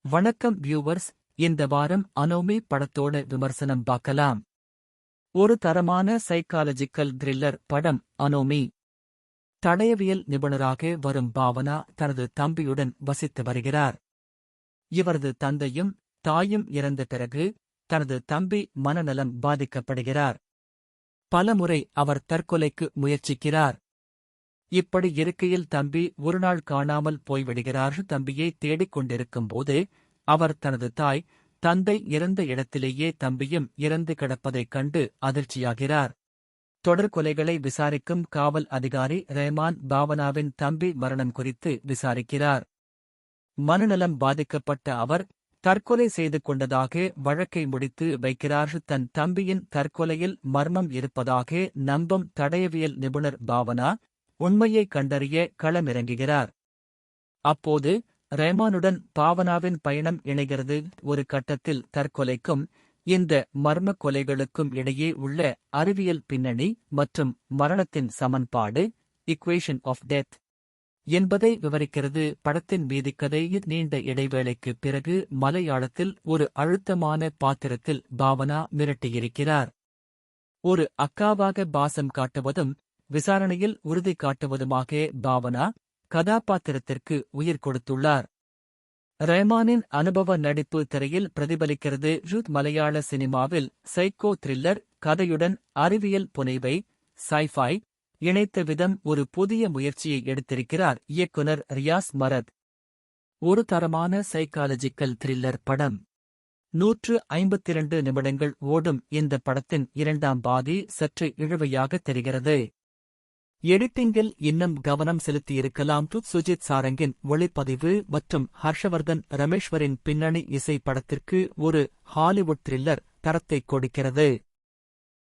வணக்கம் வியூவர்ஸ். இந்த வாரம் அனோமி படத்தோட விமர்சனம் பார்க்கலாம். ஒரு தரமான சைக்காலஜிக்கல் த்ரில்லர் படம் அனோமி. தடயவியல் நிபுணராக வரும் பாவனா தனது தம்பியுடன் வசித்து வருகிறார். இவரது தந்தையும் தாயும் இறந்த பிறகு தனது தம்பி மனநலம் பாதிக்கப்படுகிறார். பலமுறை அவர் தற்கொலைக்கு முயற்சிக்கிறார். இப்படி இருக்கையில் தம்பி ஒருநாள் காணாமல் போய்விடுகிறார். தம்பியை தேடிக் கொண்டிருக்கும்போது அவர் தனது தாய், தந்தை இறந்த இடத்திலேயே தம்பியும் இறந்து கிடப்பதைக் கண்டு அதிர்ச்சியாகிறார். தொடர் கொலைகளை விசாரிக்கும் காவல் அதிகாரி ரஹ்மான் பாவனாவின் தம்பி மரணம் குறித்து விசாரிக்கிறார். மனநலம் பாதிக்கப்பட்ட அவர் தற்கொலை செய்து கொண்டதாக வழக்கை முடித்து வைக்கிறார். தன் தம்பியின் தற்கொலையில் மர்மம் இருப்பதாக நம்பும் தடயவியல் நிபுணர் பாவனா உண்மையை கண்டறிய களமிறங்குகிறார். அப்போது ரஹ்மானுடன் பாவனாவின் பயணம் இணைகிறது. ஒரு கட்டத்தில் தற்கொலைக்கும் இந்த மர்ம கொலைகளுக்கும் இடையே உள்ள அறிவியல் பின்னணி மற்றும் மரணத்தின் சமன்பாடு இக்குவேஷன் ஆஃப் டெத் என்பதை விவரிக்கிறது. படத்தின் மீதிக்கதை நீண்ட இடைவேளைக்குப் பிறகு மலையாளத்தில் ஒரு அழுத்தமான பாத்திரத்தில் பாவனா மிரட்டியிருக்கிறார். ஒரு அக்காவாக பாசம் காட்டுவதும் விசாரணையில் உறுதி காட்டுவதுமாக பாவனா கதாபாத்திரத்திற்கு உயிர் கொடுத்துள்ளார். ரஹ்மானின் அனுபவ நடிப்பு திரையில் பிரதிபலிக்கிறது. மலையாள சினிமாவில் சைக்கோ த்ரில்லர் கதையுடன் அறிவியல் புனைவை சைஃபை இணைத்த விதம் ஒரு புதிய முயற்சியை எடுத்திருக்கிறார் இயக்குனர் ரியாஸ் மரத். ஒரு தரமான சைக்காலஜிக்கல் த்ரில்லர் படம். 152 நிமிடங்கள் ஓடும் இந்த படத்தின் இரண்டாம் பாதி சற்று இழுவையாக தெரிகிறது. எடிட்டிங்கில் இன்னும் கவனம் செலுத்தியிருக்கலாம். சுஜித் சாரங்கின் ஒளிப்பதிவு மற்றும் ஹர்ஷவர்தன் ரமேஸ்வரின் பின்னணி இசை படத்திற்கு ஒரு ஹாலிவுட் த்ரில்லர் தரத்தைக் கொடுக்கிறது.